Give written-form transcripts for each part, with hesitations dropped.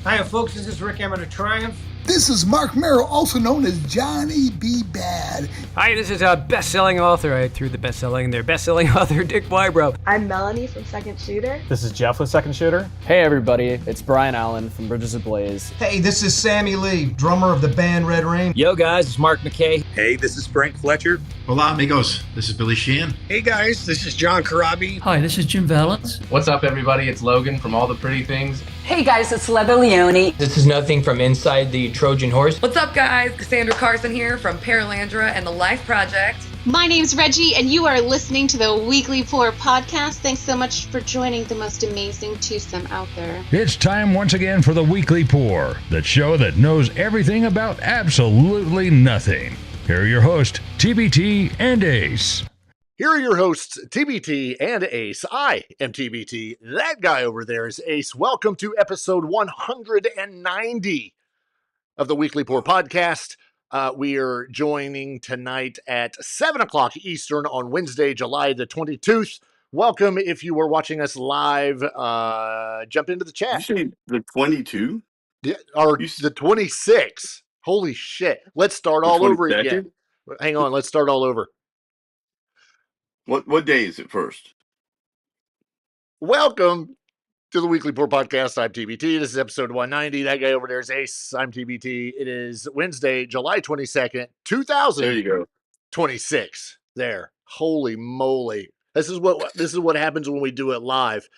Hi, folks. This is Rick Emmett of Triumph. This is Mark Merrill, also known as Johnny B. Bad. Hi, this is a best-selling author. I threw the best-selling in there. Best-selling author Dick Wybrow. I'm Melanie from Second Shooter. This is Jeff with Second Shooter. Hey everybody, it's Brian Allen from Bridges of Blaze. Hey, this is Sammy Lee, drummer of the band Red Rain. Yo guys, it's Mark McKay. Hey, this is Frank Fletcher. Hola amigos, this is Billy Sheehan. Hey guys, this is John Karabi. Hi, this is Jim Valance. What's up everybody, it's Logan from All the Pretty Things. Hey guys, it's Leather Leone. This is Nothing from Inside the Trojan Horse. What's up guys, Cassandra Carson here from Paralandra and the Life Project. My name's Reggie and you are listening to the Weekly Pour podcast. Thanks so much for joining the most amazing twosome out there. It's time once again for the Weekly Pour, the show that knows everything about absolutely nothing. Here are your hosts, TBT and Ace. Here are your hosts, TBT and Ace. I am TBT. That guy over there is Ace. Welcome to episode 190 of the Weekly Pour podcast. We are joining tonight at 7 o'clock Eastern on Wednesday, July the 22nd. Welcome if you are watching us live. Jump into the chat. You say the 22? Yeah, or the 26. Holy shit. Let's start all over again. Hang on, let's start all over. What day is it first? Welcome to the Weekly Pour podcast. I'm TBT. This is episode 190. That guy over there is Ace. I'm TBT. It is Wednesday, July 22nd, 2026. There. Holy moly. This is what happens when we do it live.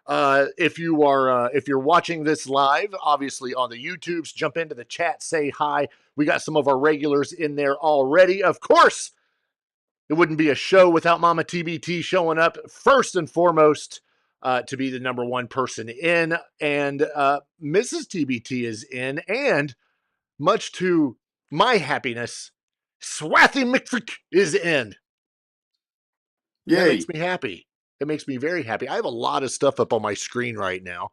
If you're watching this live, obviously on the YouTubes, jump into the chat, say hi. We got some of our regulars in there already. Of course, it wouldn't be a show without Mama TBT showing up first and foremost to be the number one person in. And Mrs. TBT is in. And much to my happiness, Swathy McFrick is in. Yay. That makes me happy. It makes me very happy. I have a lot of stuff up on my screen right now.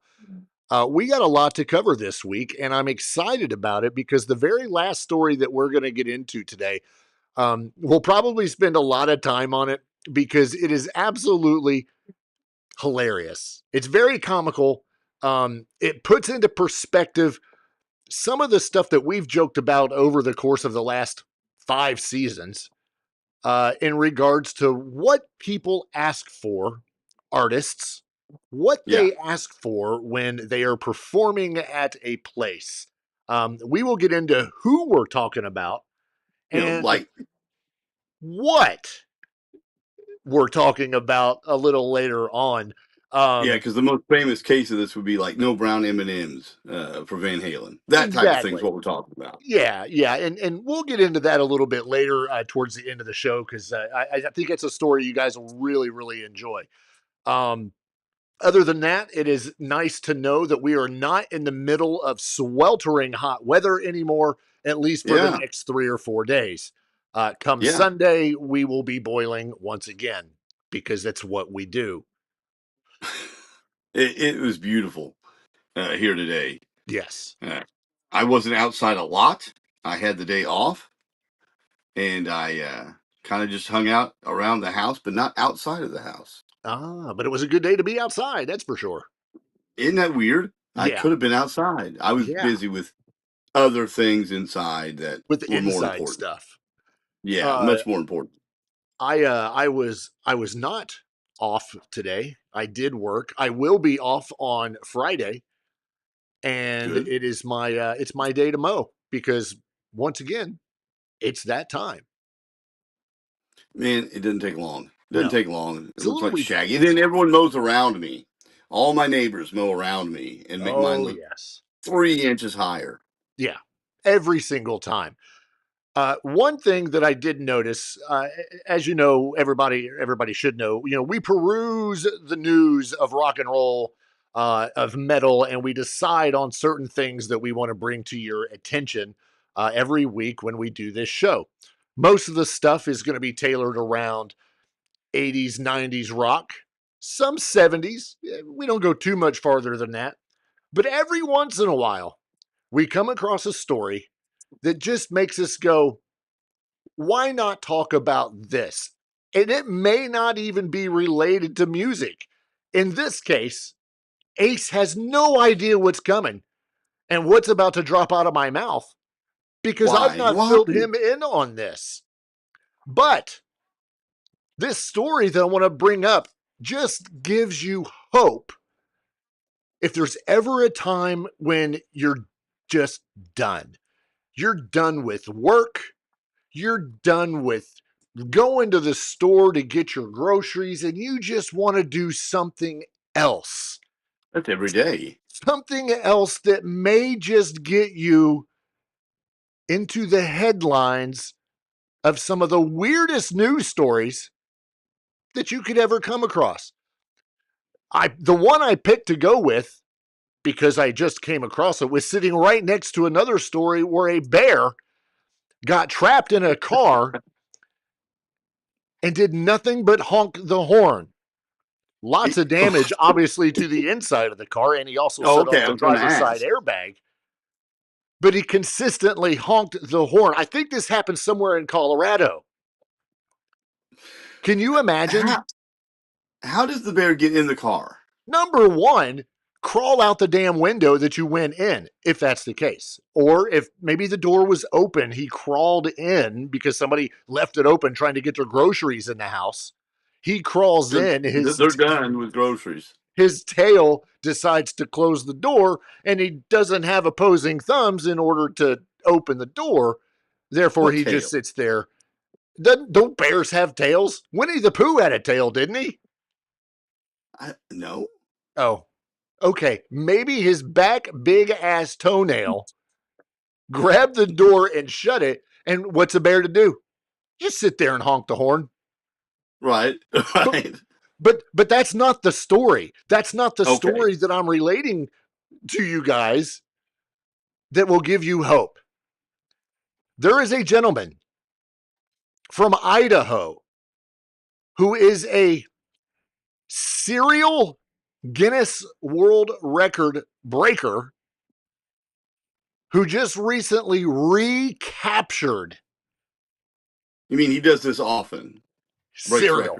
We got a lot to cover this week, and I'm excited about it because the very last story that we're going to get into today, we'll probably spend a lot of time on it because it is absolutely hilarious. It's very comical. It puts into perspective some of the stuff that we've joked about over the course of the last 5 seasons in regards to what people ask for, artists, what they ask for when they are performing at a place. We will get into who we're talking about. And what we're talking about a little later on. Because the most famous case of this would be like no brown M&Ms for Van Halen. That type of thing is what we're talking about. Yeah, and we'll get into that a little bit later towards the end of the show because I think it's a story you guys will really, really enjoy. Other than that, it is nice to know that we are not in the middle of sweltering hot weather anymore, at least for the next 3 or 4 days. Come Sunday, we will be boiling once again because that's what we do. It was beautiful here today. Yes. I wasn't outside a lot. I had the day off, and I kind of just hung out around the house, but not outside of the house. But it was a good day to be outside, that's for sure. Isn't that weird? Yeah. I could have been outside. I was busy with other things inside that with the were inside more important stuff. Yeah, much more important. I was not off today. I did work. I will be off on Friday, and it is it's my day to mow because once again, it's that time. Man, it didn't take long. Doesn't take long. It looks like shaggy. And then everyone mows around me. All my neighbors mow around me and make mine look 3 inches higher. Yeah, every single time. One thing that I did notice, as you know, everybody should know, we peruse the news of rock and roll, of metal, and we decide on certain things that we want to bring to your attention every week when we do this show. Most of the stuff is going to be tailored around 80s, 90s rock, some 70s. We don't go too much farther than that. But every once in a while, we come across a story that just makes us go, why not talk about this? And it may not even be related to music. In this case, Ace has no idea what's coming. And what's about to drop out of my mouth? Because I've not filled him in on this. But this story that I want to bring up just gives you hope. If there's ever a time when you're just done, you're done with work, you're done with going to the store to get your groceries, and you just want to do something else. That's every day. Something else that may just get you into the headlines of some of the weirdest news stories that you could ever come across. The one I picked to go with, because I just came across it, was sitting right next to another story where a bear got trapped in a car and did nothing but honk the horn. Lots of damage, obviously, to the inside of the car, and he also set off the driver's side airbag. But he consistently honked the horn. I think this happened somewhere in Colorado. Can you imagine? How does the bear get in the car? Number one, crawl out the damn window that you went in, if that's the case. Or if maybe the door was open, he crawled in because somebody left it open trying to get their groceries in the house. He crawls in. They're done with groceries. His tail decides to close the door, and he doesn't have opposing thumbs in order to open the door. Therefore, he just sits there. Don't bears have tails? Winnie the Pooh had a tail, didn't he? No. Oh, okay. Maybe his back big ass toenail grabbed the door and shut it. And what's a bear to do? Just sit there and honk the horn. Right. But that's not the story. That's not the story that I'm relating to you guys that will give you hope. There is a gentleman from Idaho who is a serial Guinness World Record breaker who just recently recaptured. You mean he does this often? Cereal.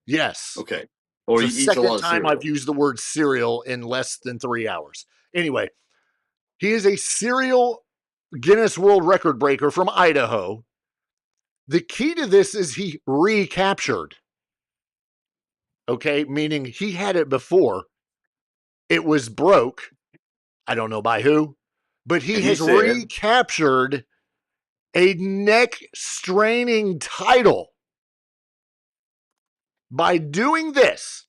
Yes. Okay. Or it's the second time I've used the word cereal in less than 3 hours. Anyway, he is a serial Guinness World Record breaker from Idaho. The key to this is he recaptured. Okay, meaning he had it before. It was broke. I don't know by who, but he has recaptured a neck-straining title by doing this,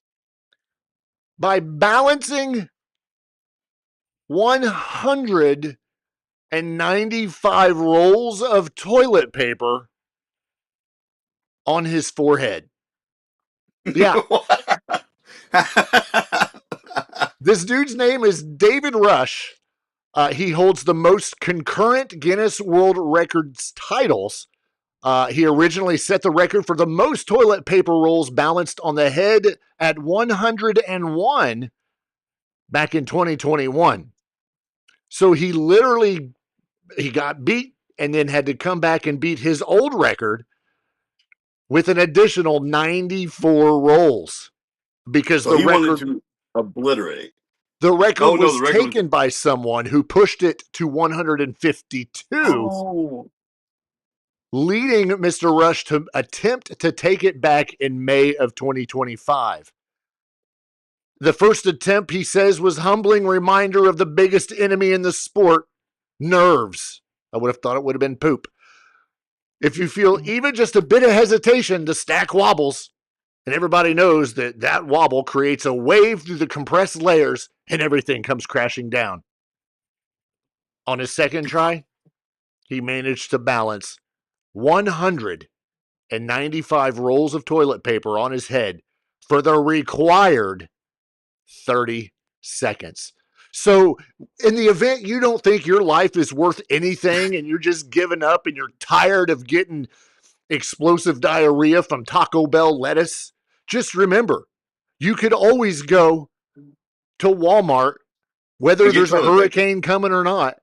by balancing 195 rolls of toilet paper on his forehead. Yeah. This dude's name is David Rush. He holds the most concurrent Guinness World Records titles. He originally set the record for the most toilet paper rolls balanced on the head at 101 back in 2021. So he got beat and then had to come back and beat his old record with an additional 94 rolls because the record wanted to obliterate. The record was taken by someone who pushed it to 152, leading Mr. Rush to attempt to take it back in May of 2025. The first attempt, he says, was humbling reminder of the biggest enemy in the sport, nerves. I would have thought it would have been poop. If you feel even just a bit of hesitation, the stack wobbles. And everybody knows that wobble creates a wave through the compressed layers and everything comes crashing down. On his second try, he managed to balance 195 rolls of toilet paper on his head for the required 30 seconds. So in the event you don't think your life is worth anything and you're just giving up and you're tired of getting explosive diarrhea from Taco Bell lettuce, just remember, you could always go to Walmart, whether there's a hurricane coming or not,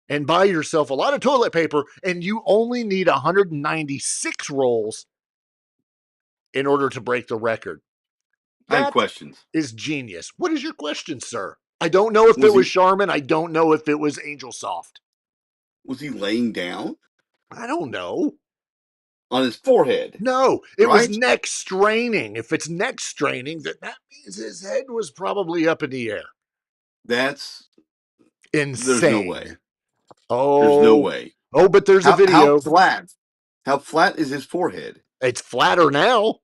and buy yourself a lot of toilet paper, and you only need 196 rolls in order to break the record. I have questions. Is genius. What is your question, sir? I don't know if it was Charmin. I don't know if it was Angel Soft. Was he laying down? I don't know. On his forehead? No, it was neck straining. If it's neck straining, that means his head was probably up in the air. That's insane. There's no way. Oh, there's no way. Oh, but there's a video. How flat? How flat is his forehead? It's flatter now.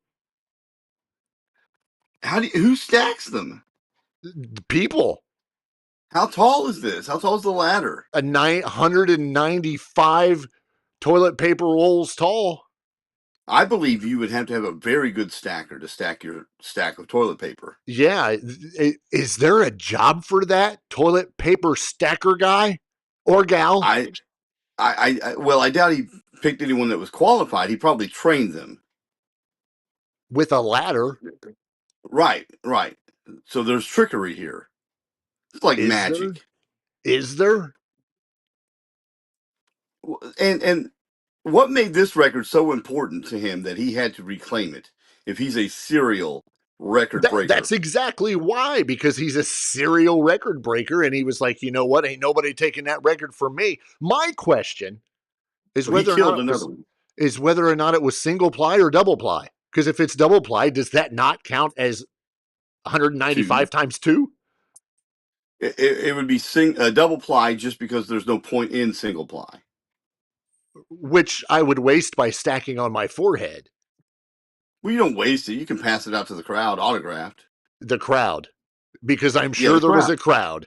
Who stacks them? People. How tall is this? How tall is the ladder? 995 toilet paper rolls tall. I believe you would have to have a very good stacker to stack your stack of toilet paper. Yeah. Is there a job for that? Toilet paper stacker guy or gal? Well, I doubt he picked anyone that was qualified. He probably trained them. With a ladder. Right. So there's trickery here. It's like magic. Is there? And what made this record so important to him that he had to reclaim it if he's a serial record breaker? That's exactly why, because he's a serial record breaker, and he was like, you know what? Ain't nobody taking that record from me. My question is whether or not it was single ply or double ply. Because if it's double ply, does that not count as 195 times 2? It would be double ply just because there's no point in single ply. Which I would waste by stacking on my forehead. Well, you don't waste it. You can pass it out to the crowd autographed. The crowd. Because I'm sure there was a crowd.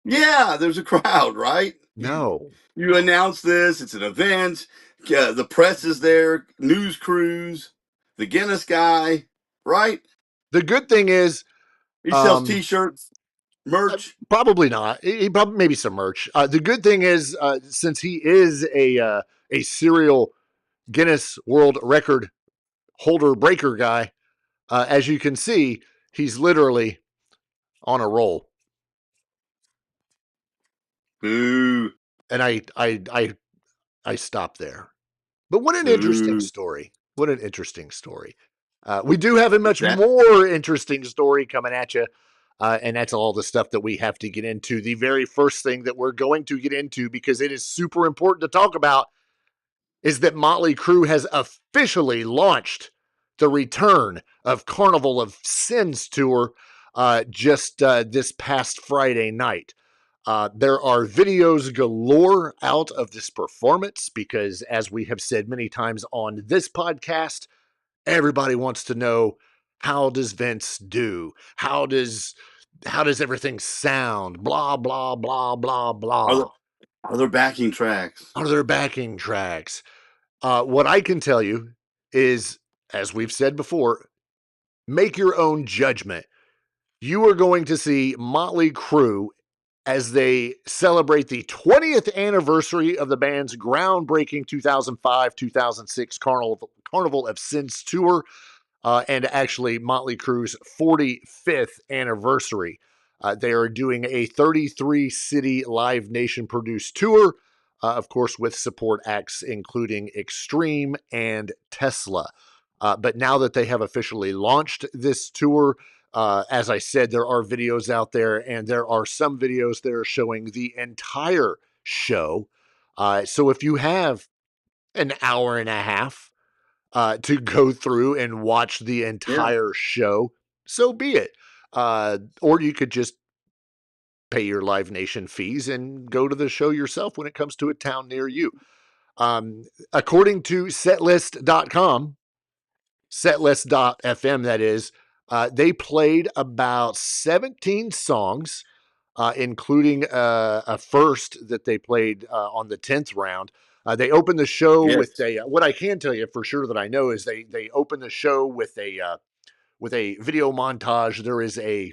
Yeah, there's a crowd, right? No. You announce this. It's an event. The press is there. News crews. The Guinness guy, right? The good thing is... he sells T-shirts. Merch? Probably not. He probably maybe some merch. The good thing is, since he is a serial Guinness World Record holder breaker guy, as you can see, he's literally on a roll. Boo! And I stopped there. But what an interesting story! What an interesting story. We do have a much more interesting story coming at you. And that's all the stuff that we have to get into. The very first thing that we're going to get into, because it is super important to talk about, is that Mötley Crüe has officially launched the return of Carnival of Sins Tour just this past Friday night. There are videos galore out of this performance because, as we have said many times on this podcast, everybody wants to know, how does Vince do? How does everything sound? Blah, blah, blah, blah, blah. Are there backing tracks? What I can tell you is, as we've said before, make your own judgment. You are going to see Mötley Crüe as they celebrate the 20th anniversary of the band's groundbreaking 2005-2006 Carnival of Sins Tour, and actually Mötley Crüe's 45th anniversary. They are doing a 33-city Live Nation-produced tour, of course, with support acts including Extreme and Tesla. But now that they have officially launched this tour, as I said, there are videos out there, and there are some videos that are showing the entire show. So if you have an hour and a half to go through and watch the entire show, so be it. Or you could just pay your Live Nation fees and go to the show yourself when it comes to a town near you. According to setlist.com, setlist.fm, that is, they played about 17 songs, including a first that they played on the 10th round. They opened the show with what I can tell you for sure that I know is they opened the show with a video montage. There is a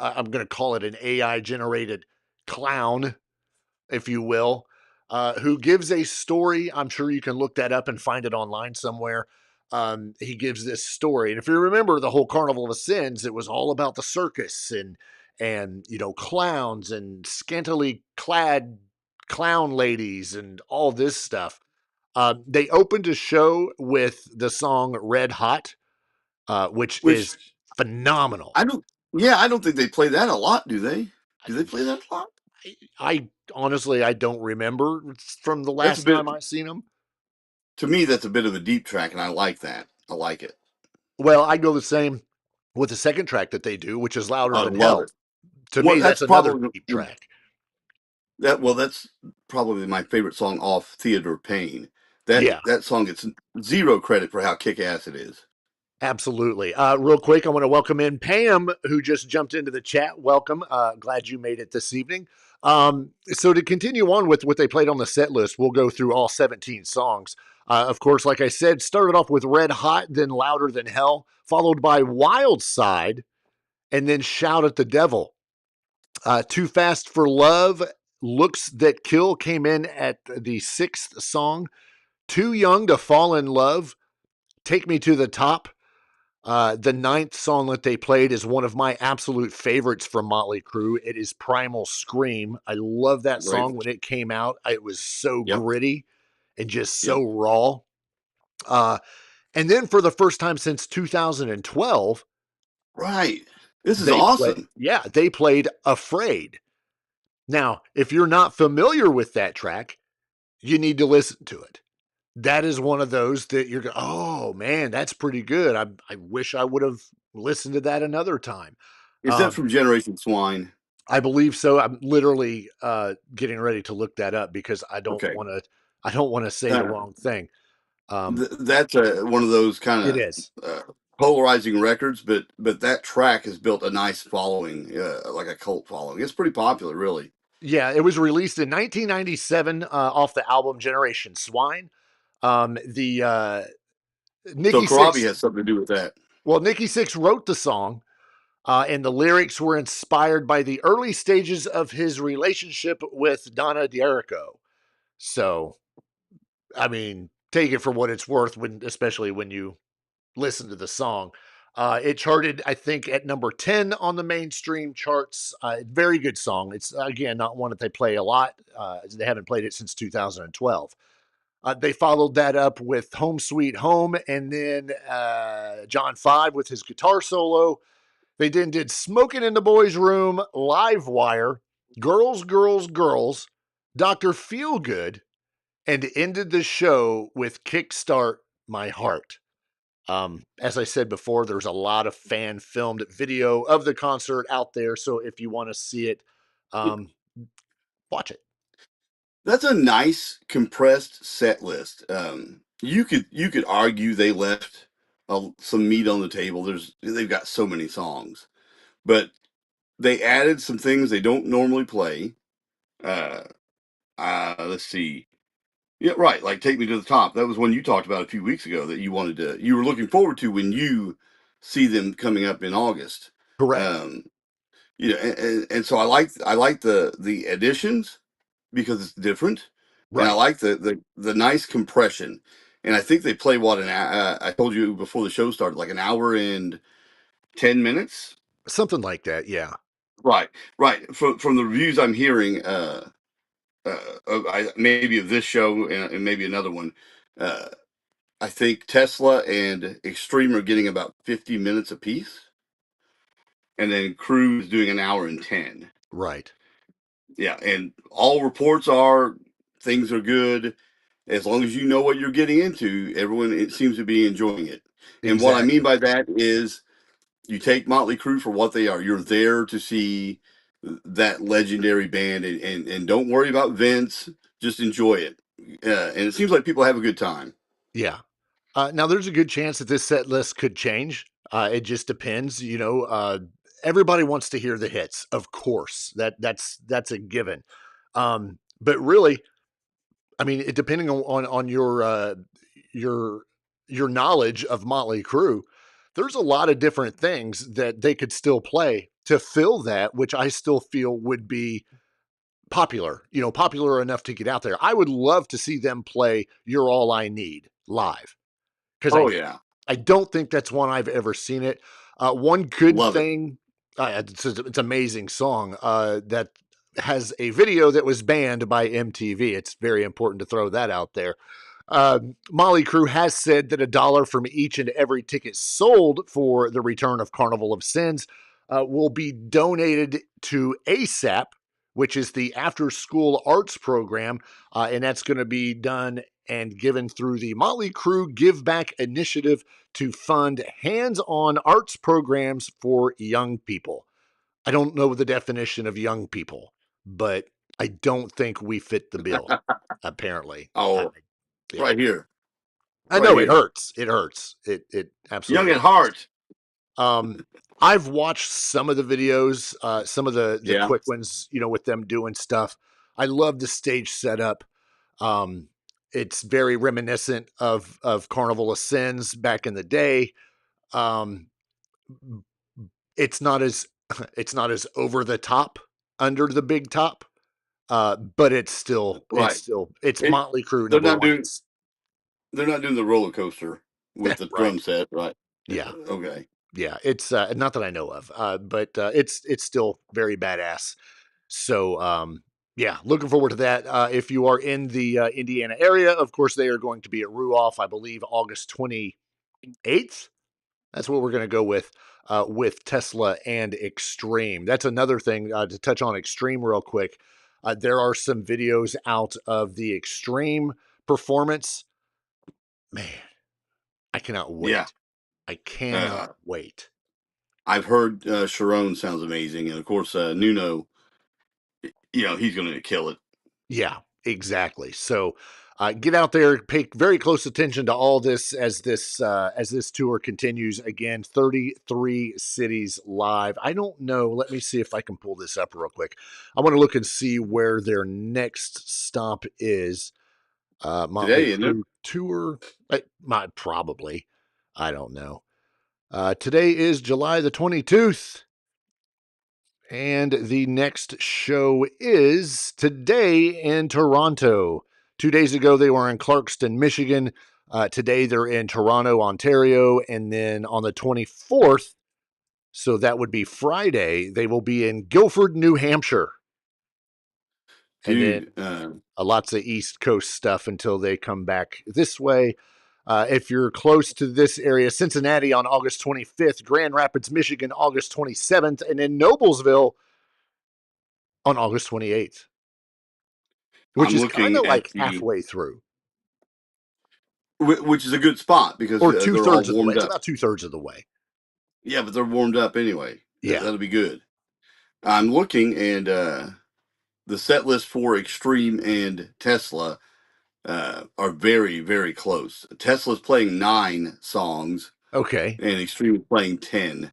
I'm going to call it an AI generated clown, if you will, who gives a story. I'm sure you can look that up and find it online somewhere. He gives this story. And if you remember the whole Carnival of Sins, it was all about the circus and clowns and scantily clad clown ladies and all this stuff. They opened a show with the song Red Hot, which is phenomenal. Yeah, I don't think they play that a lot, do they? Do they play that a lot? I honestly, I don't remember from the That's a last bit. time I seen them. To me, that's a bit of a deep track, and I like that. I like it. Well, I go the same with the second track that they do, which is Louder I Than love Hell. it. To Well, me, that's that's another probably deep track. that's probably my favorite song off Theater of Pain. That song gets zero credit for how kick-ass it is. Absolutely. Real quick, I want to welcome in Pam, who just jumped into the chat. Welcome. Glad you made it this evening. So to continue on with what they played on the set list, we'll go through all 17 songs. Of course, like I said, started off with Red Hot, then Louder Than Hell, followed by Wild Side, and then Shout at the Devil. Too Fast for Love, Looks That Kill came in at the 6th song. Too Young to Fall in Love, Take Me to the Top. The 9th song that they played is one of my absolute favorites from Mötley Crüe. It is Primal Scream. I love that song when it came out. It was so gritty and just so raw. And then for the first time since 2012, right. This is awesome. They played Afraid. Now, if you're not familiar with that track, you need to listen to it. That is one of those that you're going, oh man, that's pretty good. I wish I would have listened to that another time. Is that from Generation Swine? I believe so. I'm literally getting ready to look that up because I don't want to say the wrong thing. That's one of those kind of it is polarizing records, but that track has built a nice following, like a cult following. It's pretty popular, really. Yeah, it was released in 1997 off the album Generation Swine. Nikki Karabi has something to do with that. Well, Nikki Sixx wrote the song, and the lyrics were inspired by the early stages of his relationship with Donna D'Errico. So, I mean, take it for what it's worth, especially when you listen to the song. It charted, I think, at number 10 on the mainstream charts. Very good song. It's, again, not one that they play a lot. They haven't played it since 2012. They followed that up with Home Sweet Home, and then John 5 with his guitar solo. They then did Smoking in the Boys' Room, Live Wire, Girls, Girls, Girls, Dr. Feelgood, and ended the show with Kickstart My Heart. As I said before, there's a lot of fan filmed video of the concert out there. So if you want to see it, watch it. That's a nice compressed set list. You could argue they left some meat on the table. They've got so many songs, but they added some things they don't normally play. Let's see. Yeah, right. Like Take Me to the Top. That was one you talked about a few weeks ago that you were looking forward to when you see them coming up in August. Correct. And so I like the additions because it's different. Right. And I like the nice compression. And I think they play I told you before the show started, like an hour and 10 minutes. Something like that. Yeah. Right. From the reviews I'm hearing, maybe of this show and maybe another one, I think Tesla and Extreme are getting about 50 minutes apiece. And then Crue is doing an hour and 10. Right. Yeah. And all reports are things are good. As long as you know what you're getting into, it seems to be enjoying it. Exactly. And what I mean by that is you take Mötley Crüe for what they are. You're there to see that legendary band and don't worry about Vince. Just enjoy it. And it seems like people have a good time. Yeah. Now, there's a good chance that this set list could change. It just depends. Everybody wants to hear the hits, of course. That's a given. But really, I mean, depending on your knowledge of Mötley Crüe, there's a lot of different things that they could still play to fill that, which I still feel would be popular enough to get out there. I would love to see them play You're All I Need live. Because I don't think that's one I've ever seen it. One good thing, it's an amazing song that has a video that was banned by MTV. It's very important to throw that out there. Mötley Crüe has said that $1 from each and every ticket sold for the return of Carnival of Sins will be donated to ASAP, which is the After School Arts Program, and that's going to be done and given through the Mötley Crüe Give Back Initiative to fund hands-on arts programs for young people. I don't know the definition of young people, but I don't think we fit the bill, apparently. Oh, yeah. right here. I know it hurts. It hurts. It absolutely Young at heart. I've watched some of the videos, some of the quick ones, with them doing stuff. I love the stage setup. It's very reminiscent of Carnival of Sins back in the day. It's not as over the top under the big top, but it's still it's Mötley Crüe number one. They're not doing the roller coaster with the drum set, right? Yeah. Okay. Yeah, it's not that I know of, but it's still very badass. So yeah, looking forward to that. If you are in the Indiana area, of course they are going to be at Ruoff, I believe, August 28th. That's what we're going to go with Tesla and Extreme. That's another thing to touch on Extreme real quick. There are some videos out of the Extreme performance. Man, I cannot wait. Yeah. I cannot wait. I've heard Sharon sounds amazing, and of course Nuno, he's going to kill it. Yeah, exactly. So get out there, pay very close attention to all this as this tour continues. Again, 33 cities live. I don't know. Let me see if I can pull this up real quick. I want to look and see where their next stop is. Mötley Crüe tour. Probably. I don't know. Today is July the 22nd. And the next show is today in Toronto. 2 days ago, they were in Clarkston, Michigan. Today, they're in Toronto, Ontario. And then on the 24th, so that would be Friday, they will be in Guilford, New Hampshire. Dude, and then lots of East Coast stuff until they come back this way. If you're close to this area, Cincinnati on August 25th, Grand Rapids, Michigan, August 27th, and in Noblesville on August 28th, which is kind of like halfway through. Which is a good spot because or 2/3 of the way. It's about 2/3 of the way. Yeah, but they're warmed up anyway. Yeah. That'll be good. I'm looking, and the set list for Extreme and Tesla are very, very close. Tesla's playing 9 songs. Okay. And Extreme is playing 10.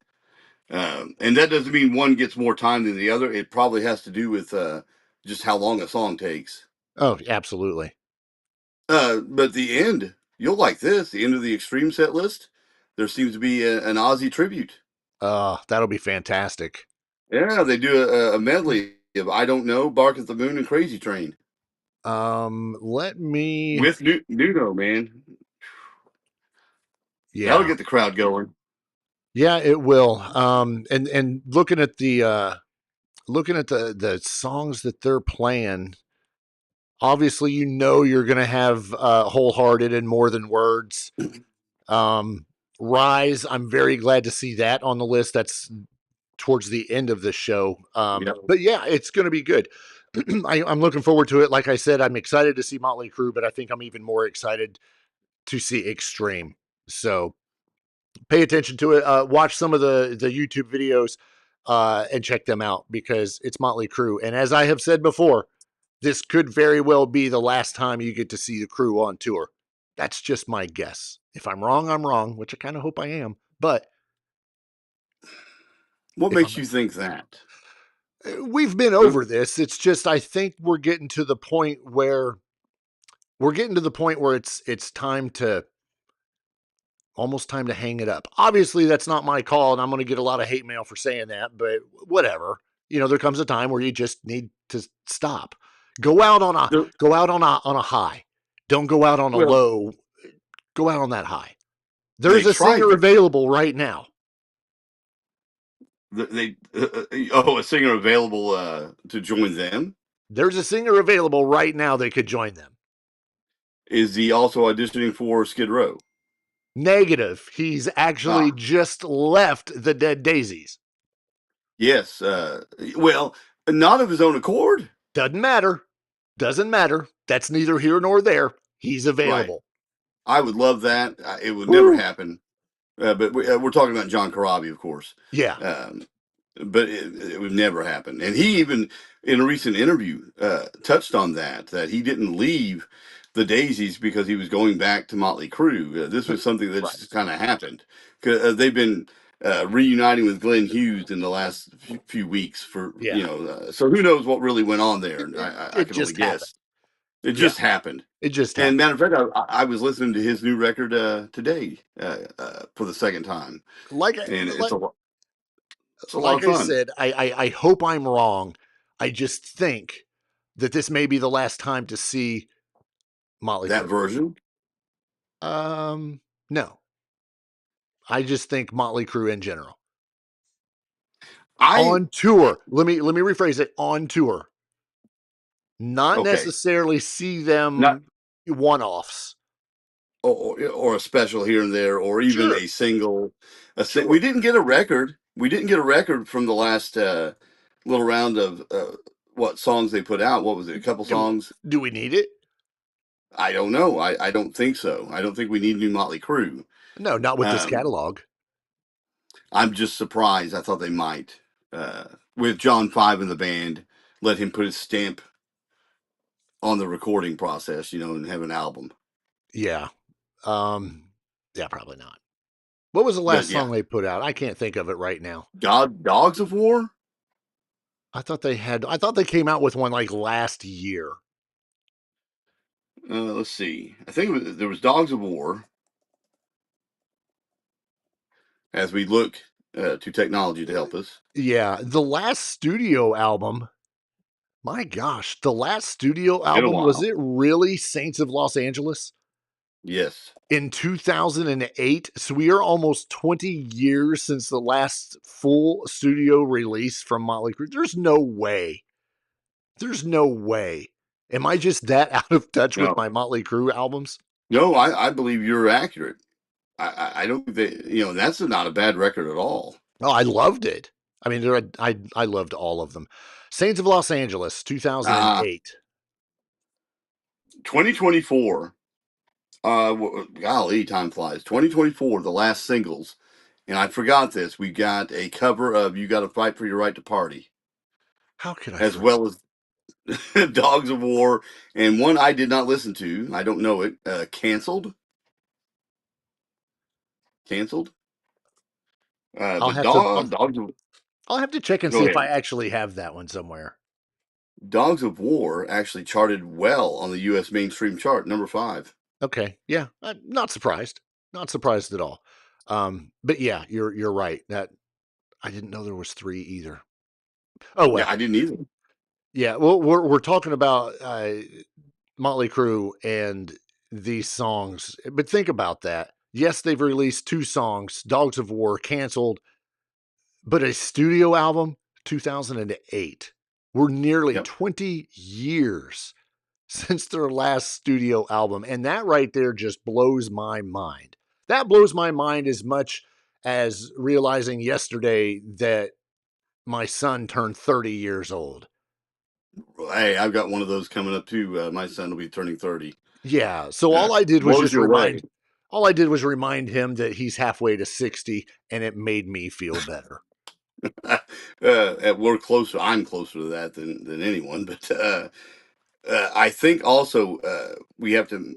And that doesn't mean one gets more time than the other. It probably has to do with just how long a song takes. Oh, absolutely. But the end, you'll like this. The end of the Extreme set list, there seems to be an Ozzy tribute. That'll be fantastic. Yeah, they do a medley of I Don't Know, Bark at the Moon, and Crazy Train. Let me... With Nuno, man. Yeah. That'll get the crowd going. Yeah, it will. And looking at the songs that they're playing, obviously you're going to have Wholehearted and More Than Words. Rise, I'm very glad to see that on the list. That's towards the end of the show. But yeah, it's going to be good. I'm looking forward to it. Like I said, I'm excited to see Mötley Crüe, but I think I'm even more excited to see Extreme. So pay attention to it. Watch some of the YouTube videos and check them out because it's Mötley Crüe. And as I have said before, this could very well be the last time you get to see the Crüe on tour. That's just my guess. If I'm wrong, I'm wrong, which I kind of hope I am. But what makes you think that? We've been over this. It's just I think we're getting to the point where it's time to almost time to hang it up. Obviously, that's not my call, and I'm going to get a lot of hate mail for saying that, but whatever. There comes a time where you just need to stop. Go out on a high. Don't go out on a low. Go out on that high. There's a singer available right now. A singer available to join them? There's a singer available right now that could join them. Is he also auditioning for Skid Row? Negative. He's actually just left the Dead Daisies. Yes. Well, not of his own accord. Doesn't matter. Doesn't matter. That's neither here nor there. He's Right. available. I would love that. It would never Woo. happen. But we're talking about John Corabi, of course. Yeah. But it would never happen. And he even, in a recent interview, touched on that he didn't leave the Daisies because he was going back to Mötley Crüe. This was something that just kind of happened. They've been reuniting with Glenn Hughes in the last few weeks so who knows what really went on there. I can only guess. It just happened. It just And happened. matter of fact, I was listening to his new record today for the second time. It's a lot. It's a lot of fun. I said, I hope I'm wrong. I just think that this may be the last time to see Mötley That Crüe. version? No. I just think Mötley Crüe in general. On tour. Let me rephrase it. On tour. Not necessarily see them one-offs. Or a special here and there, or even a single. We didn't get a record. We didn't get a record from the last little round of what songs they put out. What was it? A couple songs? Do we need it? I don't know. I don't think so. I don't think we need new Mötley Crüe. No, not with this catalog. I'm just surprised. I thought they might. With John 5 in the band, let him put his stamp on the recording process, and have an album. Yeah. Yeah, probably not. What was the last song they put out? I can't think of it right now. Dogs of War? I thought they came out with one like last year. Let's see. I think there was Dogs of War. As we look to technology to help us. Yeah, the last studio album. My gosh, the last studio album, was it really Saints of Los Angeles? Yes. In 2008. So we are almost 20 years since the last full studio release from Mötley Crüe. There's no way. There's no way. Am I just that out of touch with my Mötley Crüe albums? No, I believe you're accurate. I don't think that's not a bad record at all. Oh, I loved it. I mean, I loved all of them. Saints of Los Angeles, 2008. 2024. Golly, time flies. 2024, the last singles. And I forgot this. We got a cover of You Gotta Fight for Your Right to Party. How could I? As well as Dogs of War. And one I did not listen to. I don't know it. Canceled. I'll have to check and see if I actually have that one somewhere. Dogs of War actually charted well on the U.S. mainstream chart, number 5. Okay, yeah, I'm not surprised. Not surprised at all. But yeah, you're right. That I didn't know there was 3 either. Oh well, yeah, I didn't either. Yeah, well, we're talking about Mötley Crüe and these songs, but think about that. Yes, they've released 2 songs, Dogs of War, canceled, but a studio album, 2008. We're nearly 20 years since their last studio album, and that right there just blows my mind. That blows my mind as much as realizing yesterday that my son turned 30 years old. Hey, I've got one of those coming up too. My son will be turning 30. Yeah. So all I did was just remind him that he's halfway to 60, and it made me feel better. We're closer. I'm closer to that than anyone. But I think also we have to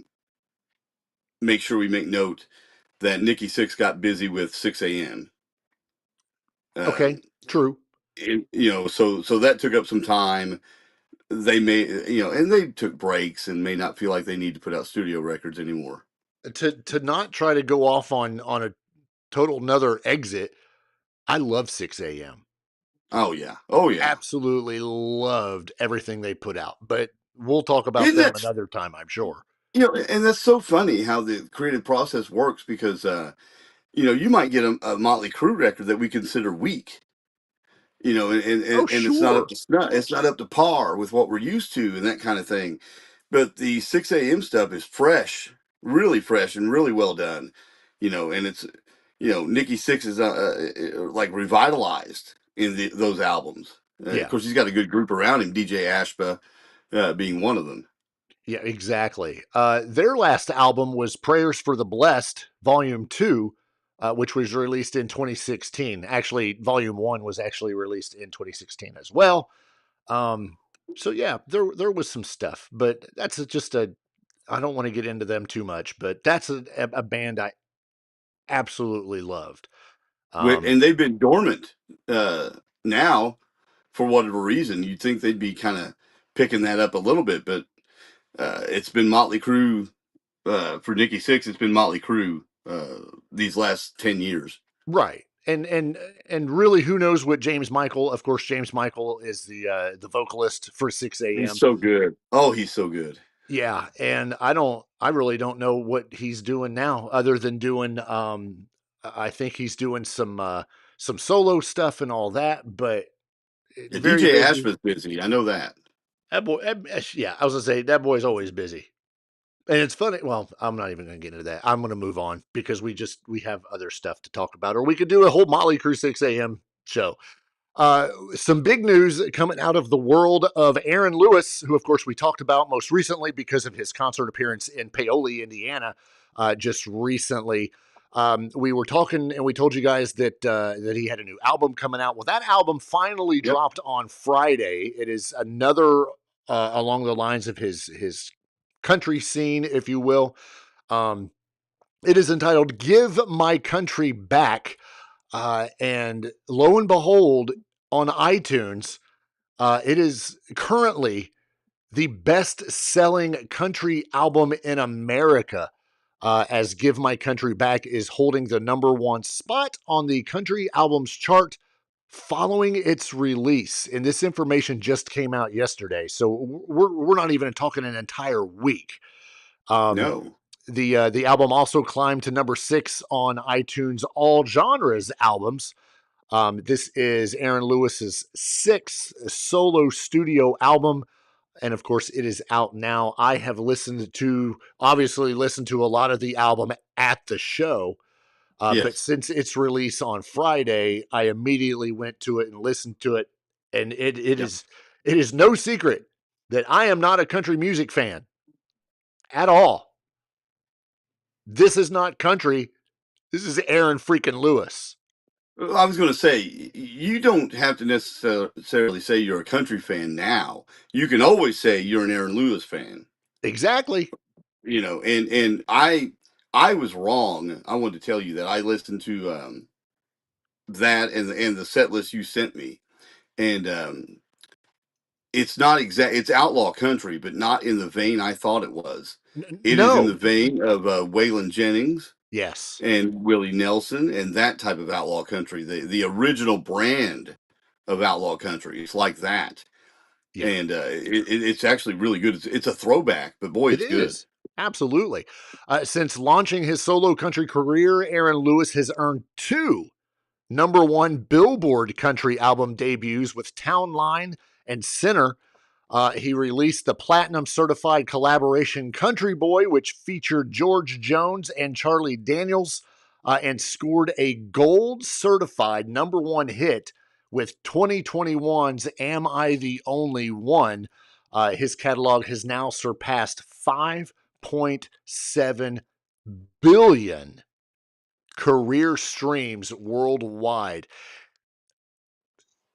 make sure we make note that Nikki Sixx got busy with 6 a.m. Okay, true. So that took up some time. They may, and they took breaks and may not feel like they need to put out studio records anymore. To not try to go off on a total another exit. I love 6 a.m. Oh yeah. Absolutely loved everything they put out. But we'll talk about them another time, I'm sure. And that's so funny how the creative process works because you might get a Mötley Crüe record that we consider weak. And it's not up to par with what we're used to and that kind of thing. But the 6 a.m. stuff is fresh, really fresh and really well done. And it's Nikki Sixx is like revitalized in those albums. Yeah. Of course, he's got a good group around him, DJ Ashba being one of them. Yeah, exactly. Their last album was Prayers for the Blessed, Volume 2, which was released in 2016. Actually, Volume 1 was actually released in 2016 as well. So yeah, there was some stuff, but that's just I don't want to get into them too much, but that's a band I absolutely loved. And they've been dormant now for whatever reason. You'd think they'd be kind of picking that up a little bit, but it's been Mötley Crüe for Nikki Sixx. It's been Mötley Crüe these last 10 years. Right. And really, who knows what James Michael? Of course, James Michael is the vocalist for 6 a.m. He's so good. Oh, he's so good. Yeah, and I really don't know what he's doing now, other than doing. I think he's doing some solo stuff and all that. But DJ Ashba's busy. I know that. That boy, yeah, I was gonna say that boy's always busy. And it's funny. Well, I'm not even going to get into that. I'm going to move on because we have other stuff to talk about, or we could do a whole Mötley Crüe 6 a.m. show. Some big news coming out of the world of Aaron Lewis, who, of course, we talked about most recently because of his concert appearance in Paoli, Indiana, just recently. We were talking and we told you guys that he had a new album coming out. Well, that album finally dropped on Friday. It is another along the lines of his country scene, if you will. It is entitled Give My Country Back. And lo and behold, on iTunes, it is currently the best-selling country album in America, as Give My Country Back is holding the #1 spot on the country albums chart following its release. And this information just came out yesterday, so we're not even talking an entire week. No. The album also climbed to #6 on iTunes All Genres albums. This is Aaron Lewis's 6th solo studio album. And of course, it is out now. I have obviously listened to a lot of the album at the show. Yes. But since its release on Friday, I immediately went to it and listened to it. And it is no secret that I am not a country music fan at all. This is not country. This is Aaron freaking Lewis. I was going to say, you don't have to necessarily say you're a country fan now. You can always say you're an Aaron Lewis fan. Exactly. You know, and I was wrong. I wanted to tell you that I listened to that and the set list you sent me, and it's not it's outlaw country, but not in the vein I thought it was. It is in the vein of Waylon Jennings. Yes. And Willie Nelson and that type of outlaw country, the original brand of outlaw country. It's like that. Yeah. And it's actually really good. It's a throwback, but boy, it's good. Absolutely. Since launching his solo country career, Aaron Lewis has earned 2 #1 Billboard country album debuts with Town Line and Sinner. He released the platinum certified collaboration Country Boy, which featured George Jones and Charlie Daniels, and scored a gold certified #1 hit with 2021's Am I the Only One? His catalog has now surpassed 5.7 billion career streams worldwide.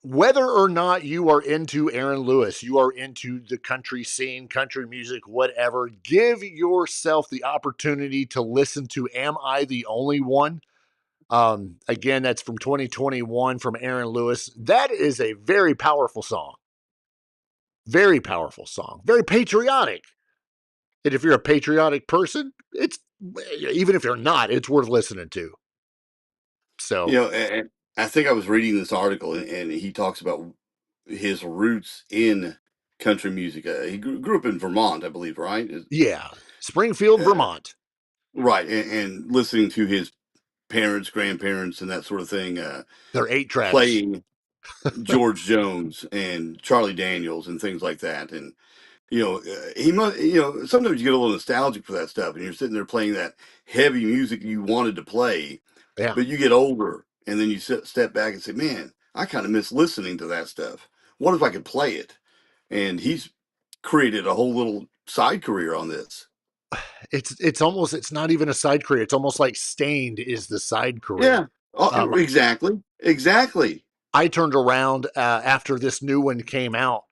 Whether or not you are into Aaron Lewis, you are into the country scene, country music, whatever, give yourself the opportunity to listen to Am I the Only One? Again, that's from 2021 from Aaron Lewis. That is a very powerful song. Very powerful song. Very patriotic. And if you're a patriotic person, even if you're not, it's worth listening to. So, you know, and I think I was reading this article, and he talks about his roots in country music. He grew up in Vermont, I believe, right? Yeah, Springfield, Vermont. Right, and listening to his parents, grandparents, and that sort of thing. They're 8 tracks. Playing George Jones and Charlie Daniels and things like that. And, you know, he must, you know, sometimes you get a little nostalgic for that stuff, and you're sitting there playing that heavy music you wanted to play. Yeah. But you get older, and then you step back and say, man, I kind of miss listening to that stuff. What if I could play it? And he's created a whole little side career on this. It's not even a side career. It's almost like Stained is the side career. Yeah, exactly. I turned around after this new one came out.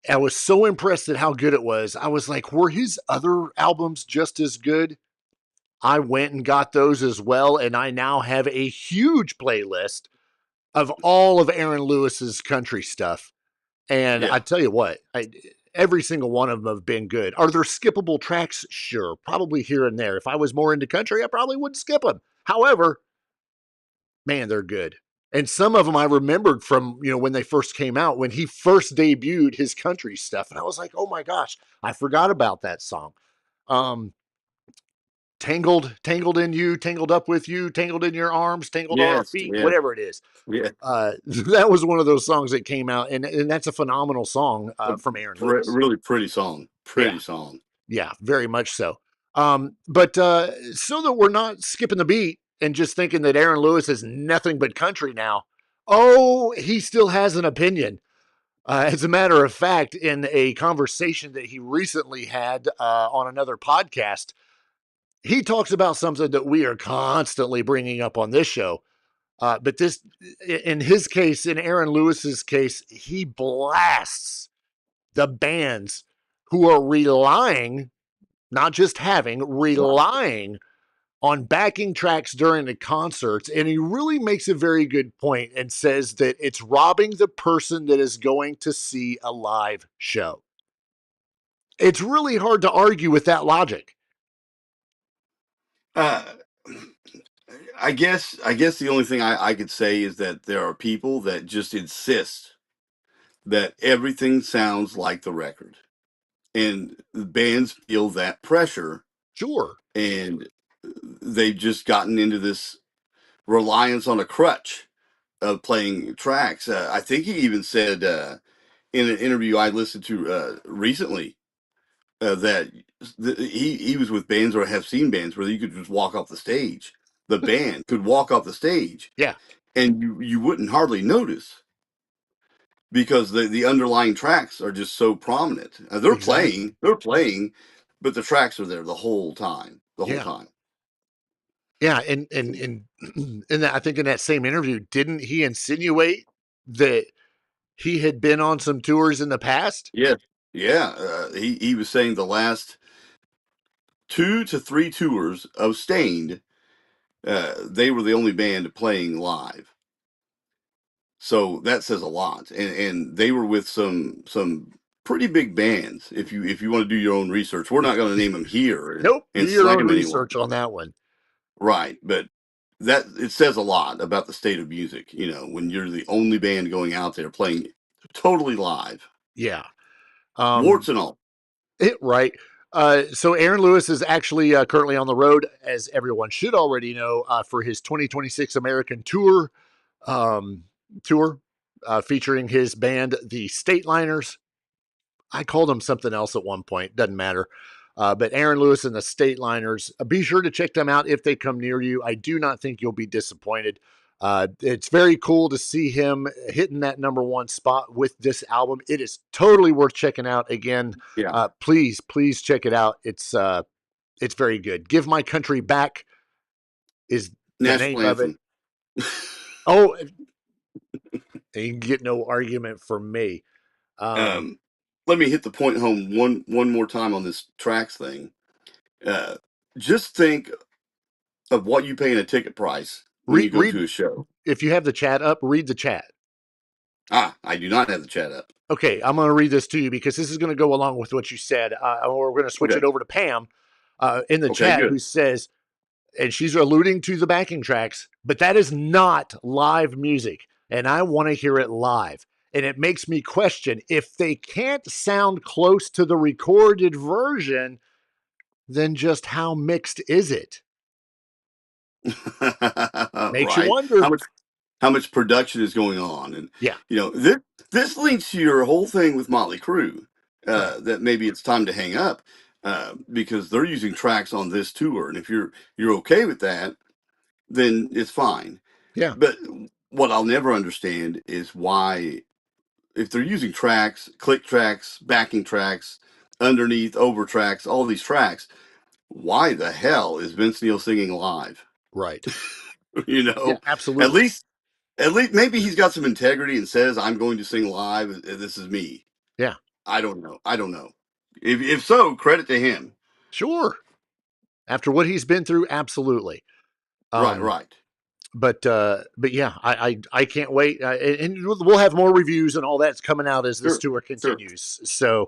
I was so impressed at how good it was. I was like, were his other albums just as good? I went and got those as well, and I now have a huge playlist of all of Aaron Lewis's country stuff. And I tell you what, every single one of them have been good. Are there skippable tracks? Sure, probably here and there. If I was more into country, I probably wouldn't skip them. However, man, they're good. And some of them I remembered from, when they first came out, when he first debuted his country stuff. And I was like, oh my gosh, I forgot about that song. Tangled in you, tangled up with you, tangled in your arms, tangled on our feet, whatever it is. Yeah. That was one of those songs that came out, and that's a phenomenal song from Aaron Lewis. Really pretty song. Song. Yeah, very much so. But so that we're not skipping the beat and just thinking that Aaron Lewis is nothing but country now. Oh, he still has an opinion. As a matter of fact, in a conversation that he recently had on another podcast, he talks about something that we are constantly bringing up on this show. But this, in his case, in Aaron Lewis's case, he blasts the bands who are relying, not just relying on backing tracks during the concerts. And he really makes a very good point and says that it's robbing the person that is going to see a live show. It's really hard to argue with that logic. I guess the only thing I could say is that there are people that just insist that everything sounds like the record. And the bands feel that pressure. Sure. And they've just gotten into this reliance on a crutch of playing tracks. I think he even said in an interview I listened to recently that he was with bands or have seen bands where you could just walk off the stage. The band could walk off the stage. Yeah. And you wouldn't hardly notice because the underlying tracks are just so prominent. They're playing, but the tracks are there the whole time. Yeah, and I think in that same interview, didn't he insinuate that he had been on some tours in the past? Yeah. He was saying the last 2 to 3 tours of Stained, they were the only band playing live. So that says a lot. And they were with some pretty big bands. If you want to do your own research, we're not going to name them here. Nope. Do your own research on that one. Right, but that it says a lot about the state of music. When you're the only band going out there playing totally live. Yeah. Warts and all. Right. So Aaron Lewis is actually currently on the road, as everyone should already know, for his 2026 American tour, featuring his band, the Stateliners. I called them something else at one point. Doesn't matter. But Aaron Lewis and the Stateliners, be sure to check them out if they come near you. I do not think you'll be disappointed. It's very cool to see him hitting that #1 spot with this album. It is totally worth checking out. Again, please check it out. It's very good. Give My Country Back is the name of it. Oh, you can get no argument from me. Let me hit the point home one more time on this tracks thing. Just think of what you pay in a ticket price when you go to a show. If you have the chat up, read the chat. I do not have the chat up. Okay, I'm going to read this to you because this is going to go along with what you said. We're going to switch it over to Pam in the chat, who says, and she's alluding to the backing tracks, but that is not live music, and I want to hear it live. And it makes me question, if they can't sound close to the recorded version, then just how mixed is it? Makes you wonder. How much production is going on. And, yeah, this links to your whole thing with Mötley Crüe, that maybe it's time to hang up because they're using tracks on this tour. And if you're okay with that, then it's fine. Yeah. But what I'll never understand is why, if they're using tracks, click tracks, backing tracks, underneath, over tracks, all these tracks, why the hell is Vince Neil singing live? Right. Yeah, absolutely. At least maybe he's got some integrity and says, I'm going to sing live. This is me. Yeah. I don't know. If so, credit to him. Sure. After what he's been through, absolutely. Right. But yeah, I can't wait. And we'll have more reviews and all that's coming out as this tour continues. Sure.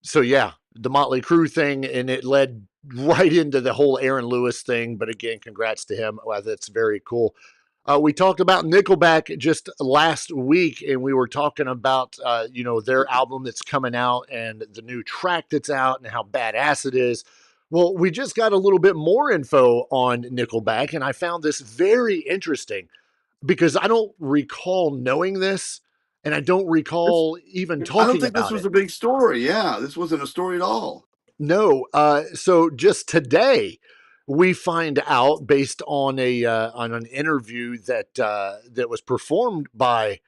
So yeah, the Mötley Crüe thing, and it led right into the whole Aaron Lewis thing. But again, congrats to him. Wow, that's very cool. We talked about Nickelback just last week, and we were talking about, their album that's coming out and the new track that's out and how badass it is. Well, we just got a little bit more info on Nickelback, and I found this very interesting because I don't recall knowing this, and I don't recall even talking about it. I don't think this was a big story. Yeah, this wasn't a story at all. No. So just today, we find out based on an interview that was performed by